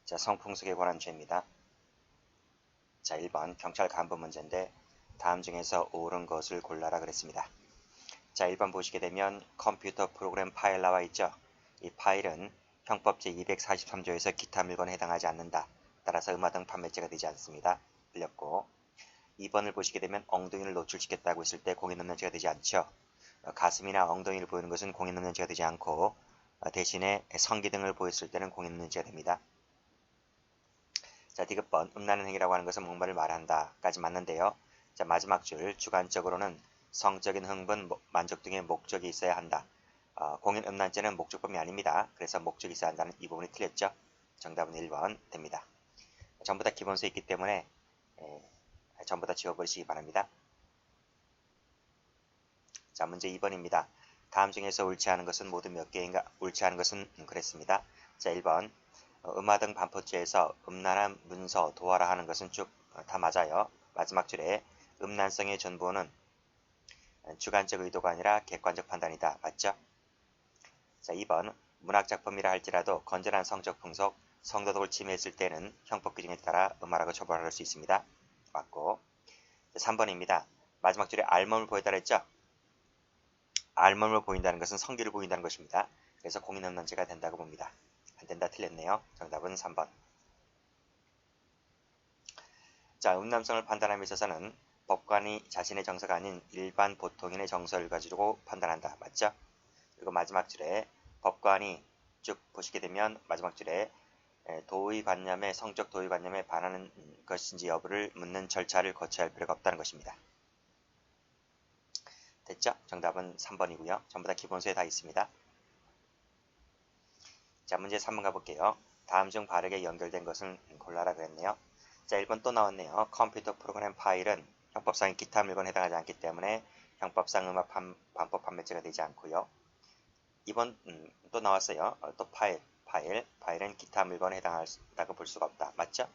자, 성풍속에 관한 죄입니다. 자, 1번 경찰 간부 문제인데 다음 중에서 옳은 것을 골라라 그랬습니다. 자, 1번 보시게 되면 컴퓨터 프로그램 파일 나와 있죠. 이 파일은 형법 제243조에서 기타 물건에 해당하지 않는다. 따라서 음악 등 판매죄가 되지 않습니다. 틀렸고 2번을 보시게 되면 엉덩이를 노출시켰다고 했을 때 공인음란죄가 되지 않죠. 가슴이나 엉덩이를 보이는 것은 공인음란죄가 되지 않고 대신에 성기 등을 보였을 때는 공인음란죄가 됩니다. 자, 디귿번 음란한 행위라고 하는 것은 뭔가를 말한다 까지 맞는데요. 자, 마지막 줄 주관적으로는 성적인 흥분, 만족 등의 목적이 있어야 한다. 공인 음란죄는 목적범이 아닙니다. 그래서 목적이 있어야 한다는 이 부분이 틀렸죠. 정답은 1번 됩니다. 전부 다 기본수 있기 때문에 전부 다 지워버리시기 바랍니다. 자, 문제 2번입니다. 다음 중에서 옳지 않은 것은 모두 몇 개인가? 옳지 않은 것은 그랬습니다. 자, 1번 음화 등 반포죄에서 음란한 문서 도하라 하는 것은 쭉 다 맞아요. 마지막 줄에 음란성의 전부는 주관적 의도가 아니라 객관적 판단이다. 맞죠? 자, 2번 문학작품이라 할지라도 건전한 성적 풍속, 성도덕을 침해했을 때는 형법 규정에 따라 음하라고 처벌할 수 있습니다. 맞고. 자, 3번입니다. 마지막 줄에 알몸을 보였다 했죠? 알몸을 보인다는 것은 성기를 보인다는 것입니다. 그래서 공인음란죄가 된다고 봅니다. 안된다 틀렸네요. 정답은 3번. 자, 음란성을 판단함에 있어서는 법관이 자신의 정서가 아닌 일반 보통인의 정서를 가지고 판단한다. 맞죠? 그리고 마지막 줄에 법관이 쭉 보시게 되면 마지막 줄에 도의관념의 성적 도의관념에 반하는 것인지 여부를 묻는 절차를 거쳐야 할 필요가 없다는 것입니다. 됐죠? 정답은 3번이고요. 전부 다 기본수에 다 있습니다. 자, 문제 3번 가볼게요. 다음 중 바르게 연결된 것을 골라라 그랬네요. 자, 1번 또 나왔네요. 컴퓨터 프로그램 파일은 형법상 기타 물건에 해당하지 않기 때문에 형법상 음악 반법 판매죄가 되지 않고요. 2번 또 나왔어요. 또 파일은 기타 물건에 해당한다고 볼 수가 없다. 맞죠?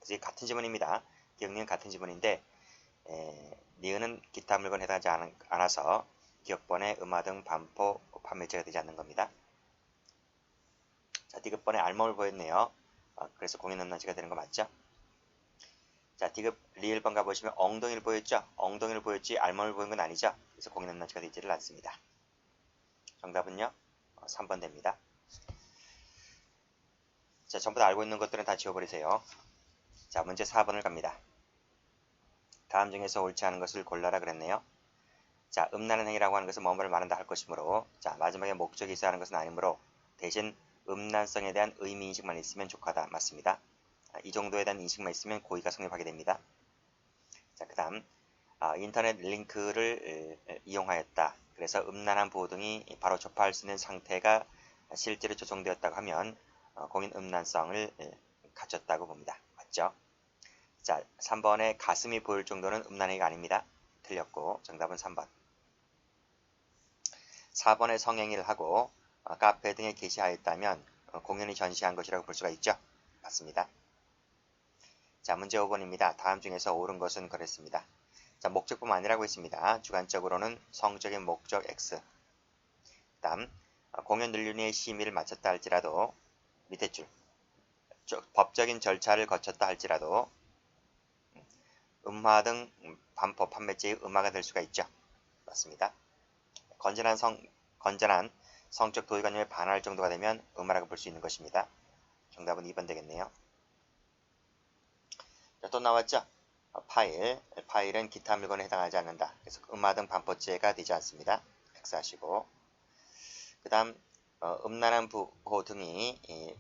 그래서 같은 지문입니다. 기억니은 같은 지문인데 니은은 기타 물건에 해당하지 않아서 기억번에 음화 등 반포 판매죄가 되지 않는 겁니다. 자, 디귿번에 알몸을 보였네요. 그래서 공인음란죄가 되는 거 맞죠? 자, 디귿 리을번 가보시면 엉덩이를 보였죠? 엉덩이를 보였지 알몸을 보인 건 아니죠? 그래서 공인음란죄가 되지를 않습니다. 정답은요? 3번 됩니다. 자, 전부 다 알고 있는 것들은 다 지워버리세요. 자, 문제 4번을 갑니다. 다음 중에서 옳지 않은 것을 골라라 그랬네요. 자, 음란한 행위라고 하는 것은 뭐뭐를 말한다 할 것이므로 자, 마지막에 목적이 있어야 하는 것은 아니므로 대신 음란성에 대한 의미인식만 있으면 족하다. 맞습니다. 이 정도에 대한 인식만 있으면 고의가 성립하게 됩니다. 자, 그 다음 인터넷 링크를 이용하였다. 그래서 음란한 보등이 바로 접할 수 있는 상태가 실제로 조성되었다고 하면 공인 음란성을 갖췄다고 봅니다. 맞죠? 자, 3번에 가슴이 보일 정도는 음란행위가 아닙니다. 틀렸고 정답은 3번. 4번에 성행위를 하고 카페 등에 게시하였다면 공연히 전시한 것이라고 볼 수가 있죠. 맞습니다. 자, 문제 5번입니다. 다음 중에서 옳은 것은 그랬습니다. 자, 목적뿐 아니라고 했습니다. 주관적으로는 성적인 목적 X. 다음 공연 연륜의 심의를 마쳤다 할지라도 밑에 줄 법적인 절차를 거쳤다 할지라도 음화 등 반포 판매죄의 음화가 될 수가 있죠. 맞습니다. 건전한 성적 도의관념에 반할 정도가 되면 음화라고 볼 수 있는 것입니다. 정답은 2번 되겠네요. 자, 또 나왔죠? 파일은 기타 물건에 해당하지 않는다. 그래서 음화 등 반포죄가 되지 않습니다. X하시고 그 다음 음란한 부호 등이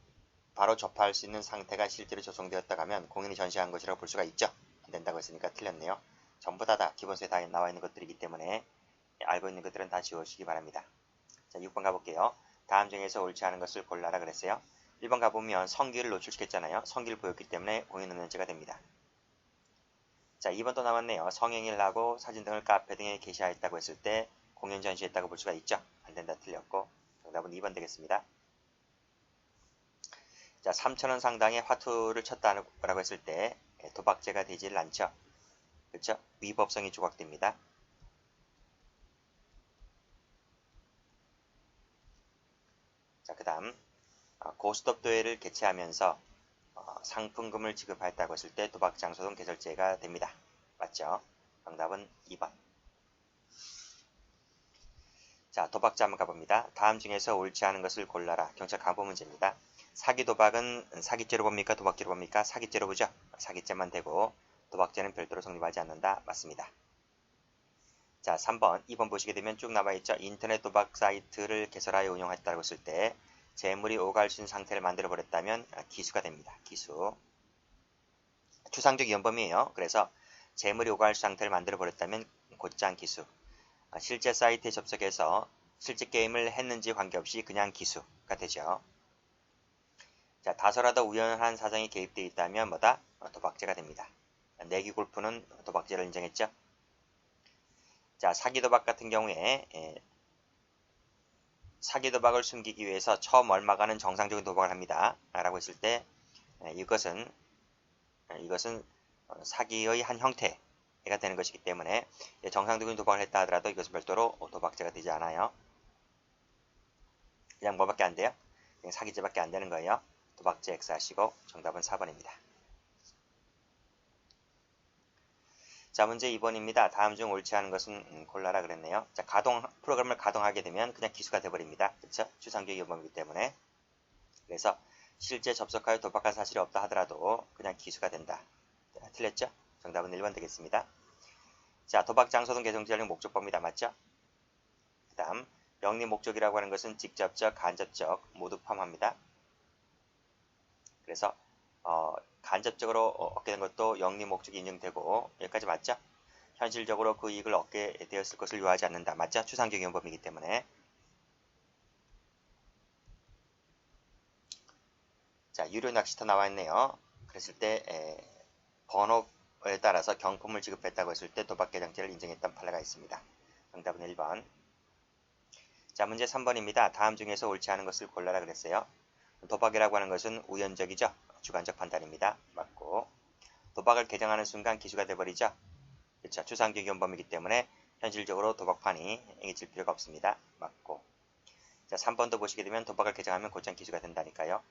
바로 접할 수 있는 상태가 실제로 조성되었다고 하면 공연히 전시한 것이라고 볼 수가 있죠. 안 된다고 했으니까 틀렸네요. 전부 다 기본서에 다 나와 있는 것들이기 때문에 알고 있는 것들은 다 지워주시기 바랍니다. 자, 6번 가볼게요. 다음 중에서 옳지 않은 것을 골라라 그랬어요. 1번 가보면 성기를 노출시켰잖아요. 성기를 보였기 때문에 공인음란죄가 됩니다. 자, 2번 또 나왔네요. 성행위를 하고 사진 등을 카페 등에 게시하였다고 했을 때 공연 전시했다고 볼 수가 있죠. 안 된다 틀렸고 정답은 2번 되겠습니다. 자, 3,000원 상당의 화투를 쳤다라고 했을 때 도박죄가 되지를 않죠. 그렇죠? 위법성이 조각됩니다. 자, 그 다음 고스톱 대회를 개최하면서 상품금을 지급하였다고 했을 때 도박 장소 등 개설죄가 됩니다. 맞죠? 정답은 2번. 자, 도박자 한번 가봅니다. 다음 중에서 옳지 않은 것을 골라라. 경찰 간부 문제입니다. 사기 도박은 사기죄로 봅니까? 도박죄로 봅니까? 사기죄로 보죠. 사기죄만 되고 도박죄는 별도로 성립하지 않는다. 맞습니다. 자, 3번, 2번 보시게 되면 쭉 나와있죠. 인터넷 도박 사이트를 개설하여 운영했다고 했을 때 재물이 오갈 수 있는 상태를 만들어 버렸다면 기수가 됩니다. 기수. 추상적 위헌범이에요. 그래서 재물이 오갈 수 있는 상태를 만들어 버렸다면 곧장 기수. 실제 사이트에 접속해서 실제 게임을 했는지 관계없이 그냥 기수가 되죠. 자, 다소라도 우연한 사정이 개입되어 있다면 뭐다? 도박죄가 됩니다. 내기 골프는 도박죄를 인정했죠. 자, 사기 도박 같은 경우에 사기 도박을 숨기기 위해서 처음 얼마가는 정상적인 도박을 합니다. 라고 했을 때 이것은 사기의 한 형태가 되는 것이기 때문에 정상적인 도박을 했다 하더라도 이것은 별도로 도박죄가 되지 않아요. 그냥 뭐밖에 안 돼요? 그냥 사기죄밖에 안 되는 거예요. 도박죄 X 하시고 정답은 4번입니다. 자, 문제 2번입니다. 다음 중 옳지 않은 것은 골라라 그랬네요. 자, 프로그램을 가동하게 되면 그냥 기수가 돼버립니다. 그렇죠? 추상적 위헌범이기 때문에. 그래서 실제 접속하여 도박한 사실이 없다 하더라도 그냥 기수가 된다. 자, 틀렸죠? 정답은 1번 되겠습니다. 자, 도박 장소 등 개성지적 목적법입니다. 맞죠? 그 다음 영리 목적이라고 하는 것은 직접적, 간접적 모두 포함합니다. 그래서 간접적으로 얻게 된 것도 영리 목적이 인정되고 여기까지 맞죠? 현실적으로 그 이익을 얻게 되었을 것을 요하지 않는다. 맞죠? 추상적 위헌범이기 때문에. 자, 유료 낚시터 나와 있네요. 그랬을 때 번호에 따라서 경품을 지급했다고 했을 때 도박개장죄를 인정했던 판례가 있습니다. 정답은 1번. 자, 문제 3번입니다. 다음 중에서 옳지 않은 것을 골라라 그랬어요. 도박이라고 하는 것은 우연적이죠. 주관적 판단입니다. 맞고. 도박을 개정하는 순간 기수가 돼버리죠. 그렇죠. 추상적 위헌범이기 때문에 현실적으로 도박판이 이길 필요가 없습니다. 맞고. 자, 3번도 보시게 되면 도박을 개정하면 곧장 기수가 된다니까요.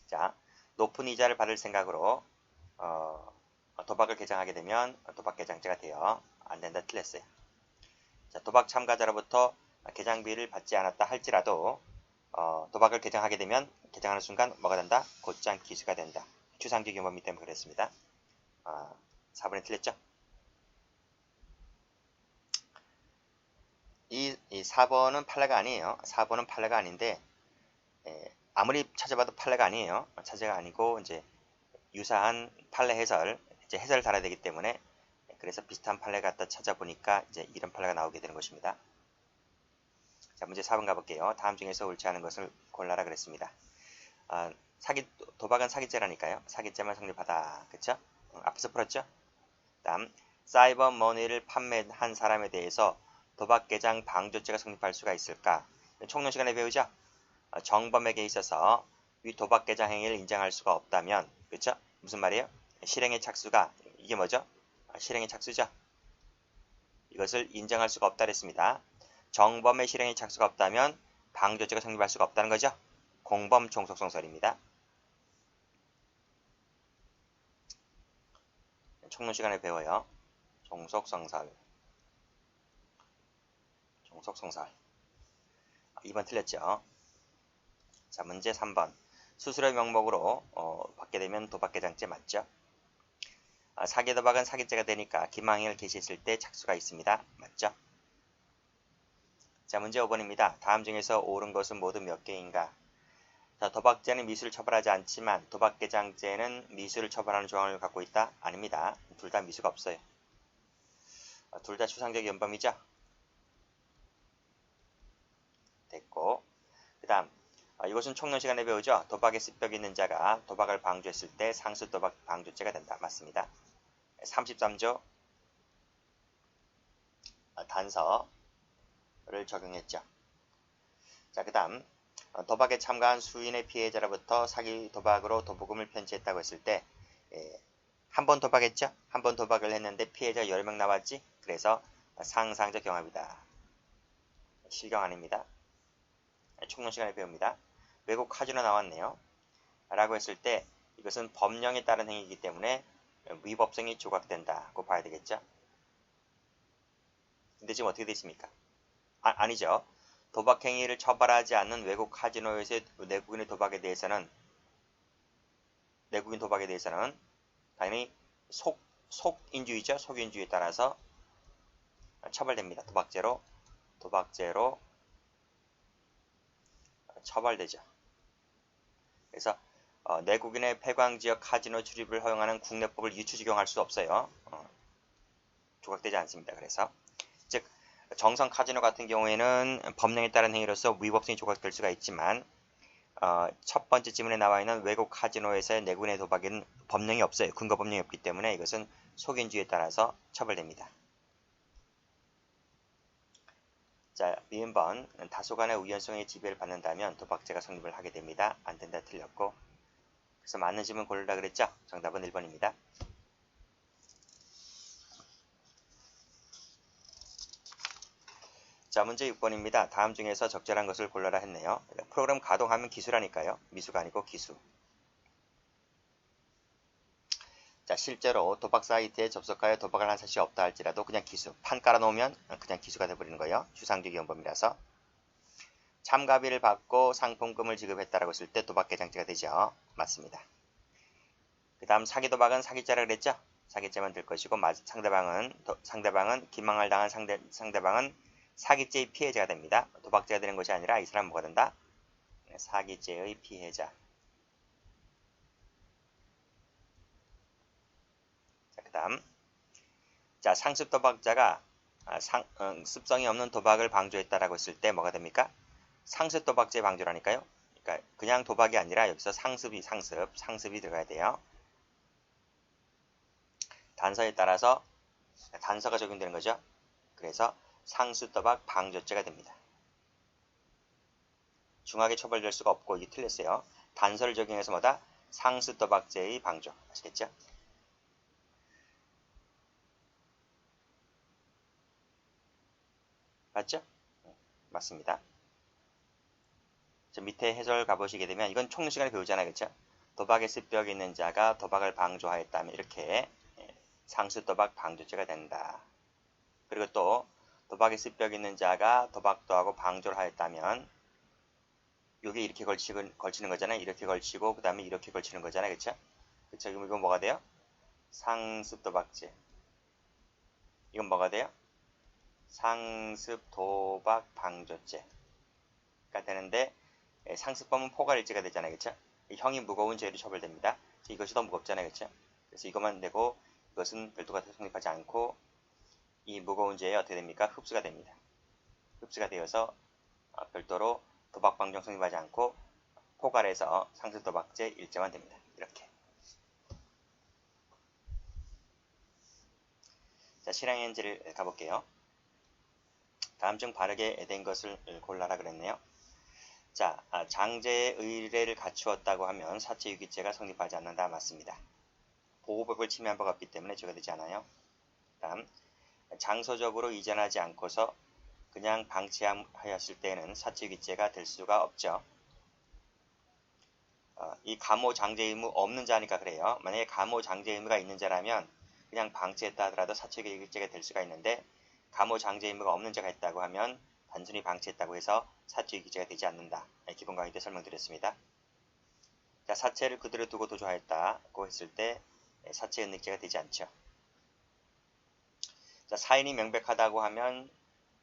자, 높은 이자를 받을 생각으로 도박을 개정하게 되면 도박 개장죄가 돼요. 안 된다. 틀렸어요. 자, 도박 참가자로부터 개장비를 받지 않았다 할지라도 도박을 개정하게 되면 개정하는 순간 뭐가 된다? 곧장 기수가 된다. 추상적 위헌범이기 때문에 그랬습니다. 4번이 틀렸죠? 이 4번은 판례가 아니에요. 4번은 판례가 아닌데 아무리 찾아봐도 판례가 아니에요. 차제가 아니고 이제 유사한 판례 해설, 이제 해설을 달아야 되기 때문에 그래서 비슷한 판례 갖다 찾아보니까 이제 이런 판례가 나오게 되는 것입니다. 자, 문제 4번 가볼게요. 다음 중에서 옳지 않은 것을 골라라 그랬습니다. 도박은 사기죄라니까요. 사기죄만 성립하다. 그쵸? 앞에서 풀었죠? 다음, 사이버 머니를 판매한 사람에 대해서 도박 개장 방조죄가 성립할 수가 있을까? 총론 시간에 배우죠? 정범에게 있어서 위 도박 개장 행위를 인정할 수가 없다면, 그쵸? 무슨 말이에요? 실행의 착수가, 이게 뭐죠? 실행의 착수죠? 이것을 인정할 수가 없다 그랬습니다. 정범의 실행의 착수가 없다면 방조죄가 성립할 수가 없다는 거죠. 공범 종속성설입니다. 총론 시간에 배워요. 종속성설. 2번 틀렸죠. 자, 문제 3번. 수수료 명목으로 받게 되면 도박개장죄 맞죠? 사기도박은 사기죄가 되니까 기망행위를 개시했을 때 착수가 있습니다. 맞죠? 자, 문제 5번입니다. 다음 중에서 옳은 것은 모두 몇 개인가? 자, 도박죄는 미수를 처벌하지 않지만 도박개장죄는 미수를 처벌하는 조항을 갖고 있다? 아닙니다. 둘 다 미수가 없어요. 둘 다 추상적 위헌범이죠? 됐고, 그 다음 이것은 총론 시간에 배우죠. 도박에 습벽이 있는 자가 도박을 방조했을 때 상수 도박 방조죄가 된다. 맞습니다. 33조 단서를 적용했죠. 자, 그 다음 도박에 참가한 수인의 피해자로부터 사기 도박으로 도보금을 편취했다고 했을 때 한 번 도박했죠? 한 번 도박을 했는데 피해자 여러 명 나왔지? 그래서 상상적 경합이다. 실경 아닙니다. 총론 시간에 배웁니다. 외국 카지노 나왔네요. 라고 했을 때 이것은 법령에 따른 행위이기 때문에 위법성이 조각된다고 봐야 되겠죠. 근데 지금 어떻게 되어 있습니까? 아니죠. 도박 행위를 처벌하지 않는 외국 카지노에서의 내국인 도박에 대해서는 당연히 속인주의죠. 속인주의에 따라서 처벌됩니다. 도박죄로 처벌되죠. 그래서 내국인의 폐광지역 카지노 출입을 허용하는 국내법을 유추 적용할 수 없어요. 조각되지 않습니다. 그래서 즉 정성 카지노 같은 경우에는 법령에 따른 행위로서 위법성이 조각될 수가 있지만 첫 번째 지문에 나와 있는 외국 카지노에서의 내국인의 도박에는 법령이 없어요. 근거 법령이 없기 때문에 이것은 속인주의에 따라서 처벌됩니다. 자, 미음번 다소간의 우연성의 지배를 받는다면 도박죄가 성립을 하게 됩니다. 안 된다 틀렸고 그래서 맞는 질문 고르라 그랬죠? 정답은 1번입니다. 자, 문제 6번입니다. 다음 중에서 적절한 것을 골라라 했네요. 프로그램 가동하면 기수라니까요. 미수가 아니고 기수. 자, 실제로 도박 사이트에 접속하여 도박을 한 사실이 없다 할지라도 그냥 기수. 판 깔아놓으면 그냥 기수가 돼버리는 거예요. 추상적 이용범이라서. 참가비를 받고 상품금을 지급했다라고 했을 때 도박 개장죄가 되죠. 맞습니다. 그 다음 사기 도박은 사기죄라 그랬죠. 사기죄만 될 것이고 상대방은 기망을 당한 상대방은 사기죄의 피해자가 됩니다. 도박죄가 되는 것이 아니라 이 사람은 뭐가 된다? 사기죄의 피해자. 자, 그 다음 자, 상습 도박자가 습성이 없는 도박을 방조했다라고 했을 때 뭐가 됩니까? 상습 도박죄 방조라니까요. 그러니까 그냥 도박이 아니라 여기서 상습이 들어가야 돼요. 단서에 따라서 단서가 적용되는 거죠. 그래서 상습 도박 방조죄가 됩니다. 중하게 처벌될 수가 없고 이게 틀렸어요. 단서를 적용해서 뭐다? 상습 도박죄의 방조. 아시겠죠? 맞죠? 맞습니다. 저 밑에 해설 가보시게 되면 이건 총 시간에 배우잖아요. 그렇죠? 도박에 습벽이 있는 자가 도박을 방조하였다면 이렇게 상습 도박 방조죄가 된다. 그리고 또 도박에 습벽이 있는 자가 도박도 하고 방조를 하였다면 이게 이렇게 걸치는 거잖아요. 이렇게 걸치고 그 다음에 이렇게 걸치는 거잖아요. 그렇죠? 그렇죠? 그럼 이건 뭐가 돼요? 상습 도박죄. 이건 뭐가 돼요? 상습 도박 방조죄가 되는데 상습범은 포괄일죄가 되잖아요. 그렇죠? 형이 무거운 죄로 처벌됩니다. 이것이 더 무겁잖아요. 그렇죠? 그래서 이것만 되고 이것은 별도가 성립하지 않고 이 무거운 죄에 어떻게 됩니까? 흡수가 됩니다. 흡수가 되어서 별도로 도박방정 성립하지 않고 포괄해서 상습도박죄 1죄만 됩니다. 이렇게. 자, 실행현지를 가볼게요. 다음 중 바르게 된 것을 골라라 그랬네요. 자, 장제의 의뢰를 갖추었다고 하면 사체유기죄가 성립하지 않는다. 맞습니다. 보호법을 침해한 바가 없기 때문에 죄가 되지 않아요. 다음, 장소적으로 이전하지 않고서 그냥 방치하였을 때는 사체유기죄가 될 수가 없죠. 이 감호장제 의무 없는 자니까 그래요. 만약에 감호장제 의무가 있는 자라면 그냥 방치했다 하더라도 사체유기죄가 될 수가 있는데 감호장제 의무가 없는 자가 있다고 하면 단순히 방치했다고 해서 사체유기죄가 되지 않는다. 기본 강의 때 설명드렸습니다. 자, 사체를 그대로 두고 도주하였다고 했을 때 사체은닉죄가 되지 않죠. 자, 사인이 명백하다고 하면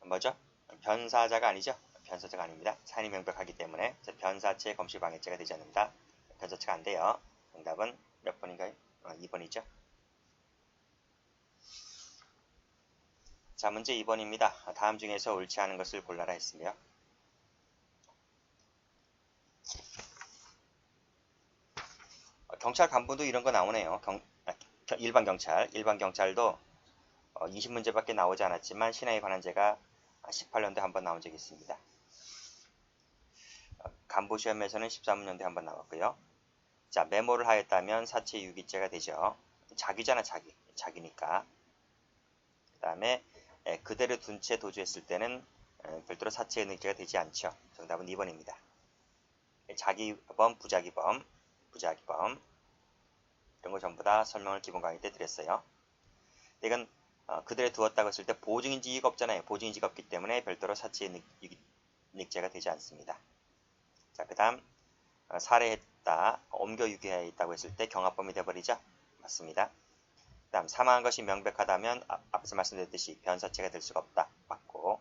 뭐죠? 변사자가 아니죠? 변사자가 아닙니다. 사인이 명백하기 때문에 변사체 검시방해죄가 되지 않는다. 변사체가 안 돼요. 정답은 몇 번인가요? 2번이죠. 자, 문제 2번입니다. 다음 중에서 옳지 않은 것을 골라라 했으며 경찰 간부도 이런 거 나오네요. 일반 경찰도 20문제밖에 나오지 않았지만 신하에 관한 죄가 18년도에 한번 나온 적이 있습니다. 간부 시험에서는 13년도에 한번 나왔고요. 자, 메모를 하였다면 사체유기죄가 되죠. 자기잖아, 자기니까. 그 다음에 그대로 둔 채 도주했을 때는 별도로 사체은닉죄가 되지 않죠. 정답은 2번입니다. 자기범, 부자기범 이런 거 전부 다 설명을 기본 강의 때 드렸어요. 이건 그들에 두었다고 했을 때 보증인지가 없잖아요. 보증인지가 없기 때문에 별도로 사치이익제가 되지 않습니다. 자, 그 다음 살해했다, 옮겨 유기했다고 했을 때 경합범이 되어버리죠. 맞습니다. 그 다음 사망한 것이 명백하다면 앞에서 말씀드렸듯이 변사체가 될 수가 없다. 맞고.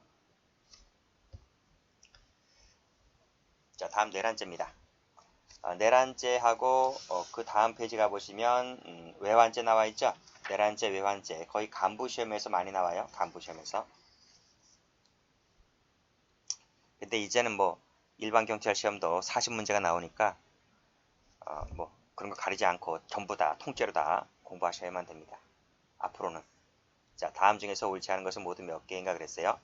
자, 다음 내란죄입니다. 내란죄하고 그 다음 페이지 가보시면 외환죄 나와 있죠. 내란죄, 외환죄 거의 간부 시험에서 많이 나와요. 간부 시험에서. 근데 이제는 뭐 일반 경찰 시험도 40문제가 나오니까 뭐 그런 거 가리지 않고 전부 다 통째로 다 공부하셔야만 됩니다. 앞으로는. 자, 다음 중에서 옳지 않은 것은 모두 몇 개인가 그랬어요.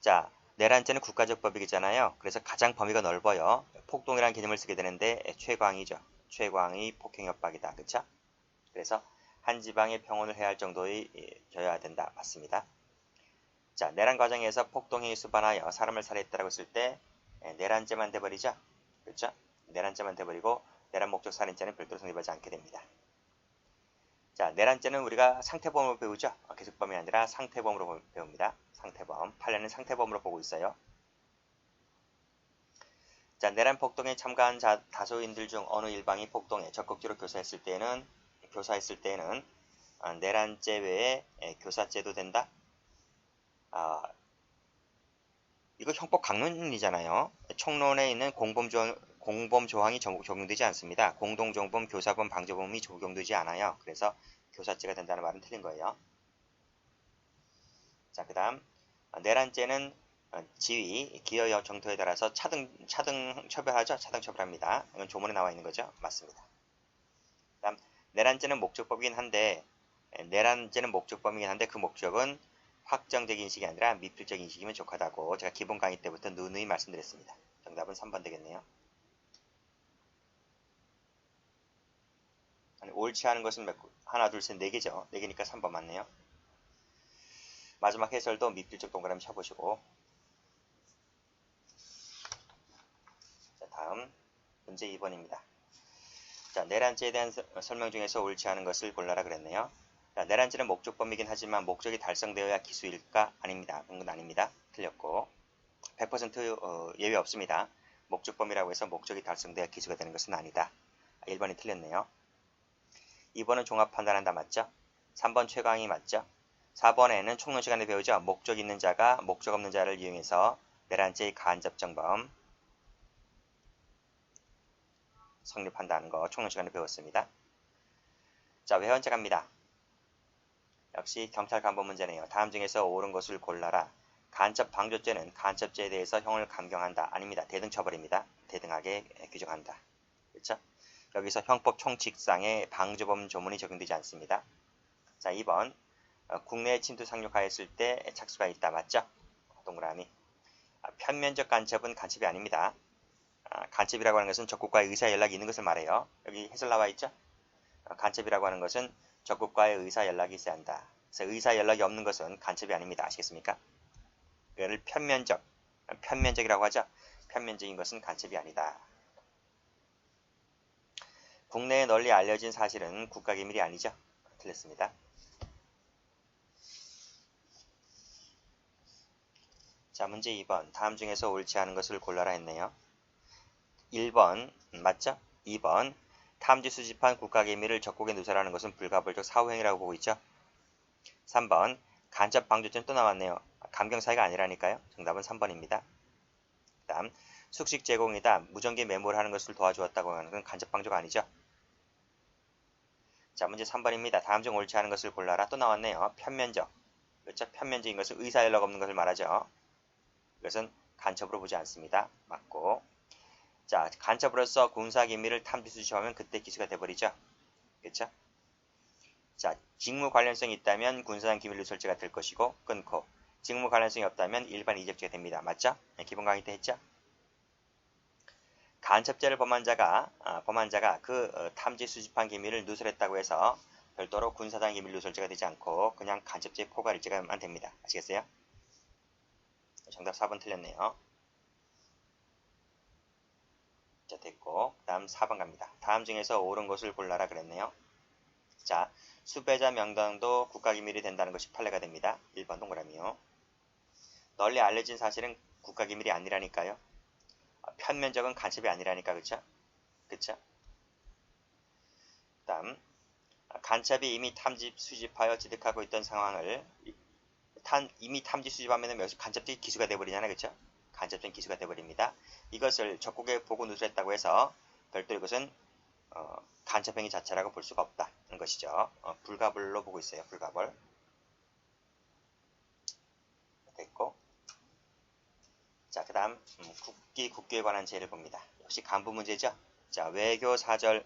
자, 내란죄는 국가적 법익이잖아요. 그래서 가장 범위가 넓어요. 폭동이라는 개념을 쓰게 되는데 최광이죠. 최광이 폭행 협박이다. 그쵸? 그래서 한 지방의 평온을 해할 정도의 여야 된다. 맞습니다. 자, 내란 과정에서 폭동행위 수반하여 사람을 살해했다고 했을 때 내란죄만 돼버리죠. 그렇죠? 내란죄만 돼버리고 내란 목적 살인죄는 별도로 성립하지 않게 됩니다. 자, 내란죄는 우리가 상태범으로 배우죠. 계속범이 아니라 상태범으로 배웁니다. 상태범. 판례는 상태범으로 보고 있어요. 자, 내란 폭동에 참가한 다수인들 중 어느 일방이 폭동에 적극적으로 교사했을 때에는 내란죄 외에 교사죄도 된다. 이거 형법 강론이잖아요. 총론에 있는 공범 조항이 적용되지 않습니다. 공동정범, 교사범, 방조범이 적용되지 않아요. 그래서 교사죄가 된다는 말은 틀린 거예요. 자, 그 다음 내란죄는 지위, 기여 정도에 따라서 차등 처벌하죠. 차등 처벌합니다. 이건 조문에 나와 있는 거죠. 맞습니다. 그 다음 내란죄는 목적법이긴 한데 그 목적은 확정적 인식이 아니라 미필적 인식이면 족하다고 제가 기본 강의 때부터 누누이 말씀드렸습니다. 정답은 3번 되겠네요. 아니, 옳지 않은 것은 하나, 둘, 셋, 4개죠. 4개니까 3번 맞네요. 마지막 해설도 미필적 동그라미 쳐보시고. 자, 다음 문제 2번입니다. 자, 내란죄에 대한 설명 중에서 옳지 않은 것을 골라라 그랬네요. 자, 내란죄는 목적범이긴 하지만 목적이 달성되어야 기수일까? 아닙니다. 그건 아닙니다. 틀렸고 100% 예외 없습니다. 목적범이라고 해서 목적이 달성되어야 기수가 되는 것은 아니다. 1번이 틀렸네요. 2번은 종합 판단한다 맞죠? 3번 최강이 맞죠? 4번에는 총론 시간에 배우죠. 목적 있는 자가 목적 없는 자를 이용해서 내란죄의 간접정범 성립한다는 거 총론 시간에 배웠습니다. 자, 외환죄 갑니다. 역시 경찰 간법 문제네요. 다음 중에서 옳은 것을 골라라. 간첩 방조죄는 간첩죄에 대해서 형을 감경한다. 아닙니다. 대등처벌입니다. 대등하게 규정한다. 그렇죠? 여기서 형법 총칙상의 방조범 조문이 적용되지 않습니다. 자, 2번 국내에 침투 상륙하였을 때 착수가 있다. 맞죠? 동그라미. 편면적 간첩은 간첩이 아닙니다. 간첩이라고 하는 것은 적국과의 의사 연락이 있는 것을 말해요. 여기 해설 나와 있죠? 간첩이라고 하는 것은 적국과의 의사 연락이 있어야 한다. 그래서 의사 연락이 없는 것은 간첩이 아닙니다. 아시겠습니까? 이를 편면적이라고 하죠. 편면적인 것은 간첩이 아니다. 국내에 널리 알려진 사실은 국가기밀이 아니죠. 틀렸습니다. 자, 문제 2번. 다음 중에서 옳지 않은 것을 골라라 했네요. 1번 맞죠? 2번 탐지 수집한 국가기밀을 적국에 누설하는 것은 불가불적 사후행위라고 보고 있죠. 3번 간첩 방조죄는 또 나왔네요. 감경사유가 아니라니까요. 정답은 3번입니다. 그 다음 숙식 제공이다. 무전기 메모를 하는 것을 도와주었다고 하는 건 간첩 방조가 아니죠. 자, 문제 3번입니다. 다음 중 옳지 않은 것을 골라라. 또 나왔네요. 편면적. 그렇죠? 편면적인 것은 의사 연락 없는 것을 말하죠. 이것은 간첩으로 보지 않습니다. 맞고. 자, 간첩으로서 군사기밀을 탐지 수집하면 그때 기수가 돼버리죠. 그렇죠? 자, 직무 관련성이 있다면 군사상 기밀 누설죄가 될 것이고 끊고 직무 관련성이 없다면 일반 이적죄가 됩니다. 맞죠? 네, 기본 강의 때 했죠? 간첩죄를 범한 자가 그 탐지 수집한 기밀을 누설했다고 해서 별도로 군사상 기밀 누설죄가 되지 않고 그냥 간첩죄 포괄일죄가만 됩니다. 아시겠어요? 정답 4번 틀렸네요. 자, 됐고. 다음 4번 갑니다. 다음 중에서 옳은 것을 골라라 그랬네요. 자, 수배자 명단도 국가기밀이 된다는 것이 판례가 됩니다. 1번 동그라미요. 널리 알려진 사실은 국가기밀이 아니라니까요. 편면적은 간첩이 아니라니까, 그쵸? 그쵸? 다음, 간첩이 이미 탐집, 수집하여 취득하고 있던 상황을 이미 탐지 수집하면 여기서 간접적인 기수가 되어버리잖아요. 그쵸? 간접적인 기수가 되어버립니다. 이것을 적국에 보고 누설했다고 해서 별도로 이것은 간첩행위 자체라고 볼 수가 없다는 것이죠. 불가불로 보고 있어요. 불가불. 됐고. 자, 그 다음 국기에 관한 제를 봅니다. 역시 간부 문제죠. 자, 외교 사절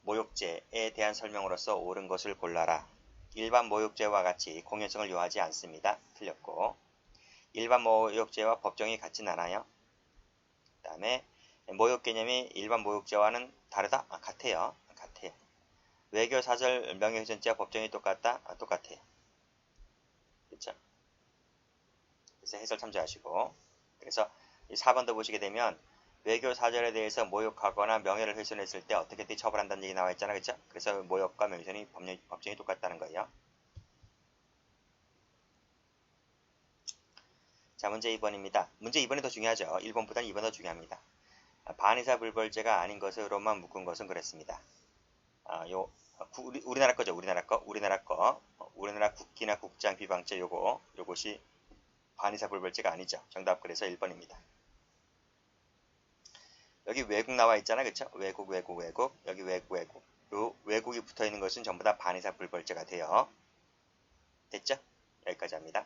모욕죄에 대한 설명으로서 옳은 것을 골라라. 일반 모욕죄와 같이 공연성을 요하지 않습니다. 틀렸고. 일반 모욕죄와 법정이 같진 않아요. 그 다음에 모욕 개념이 일반 모욕죄와는 다르다? 같아요. 같아요. 외교사절 명예훼손죄와 법정이 똑같다? 똑같아요. 그렇죠? 그래서 해설 참조하시고. 그래서 4번도 보시게 되면 외교사절에 대해서 모욕하거나 명예를 훼손했을 때 어떻게 처벌한다는 얘기 나와 있잖아. 그렇죠? 그래서 모욕과 명예훼손이 법정이 똑같다는 거예요. 자, 문제 2번입니다. 문제 2번이 더 중요하죠. 1번보다는 2번이 더 중요합니다. 반의사 불벌죄가 아닌 것으로만 묶은 것은 그랬습니다. 우리나라 거죠. 우리나라 거. 우리나라 국기나 국장 비방죄 요것이 반의사 불벌죄가 아니죠. 정답 그래서 1번입니다. 여기 외국 나와 있잖아. 그쵸? 외국. 여기 외국. 요 외국이 붙어 있는 것은 전부 다 반의사 불벌죄가 돼요. 됐죠? 여기까지 합니다.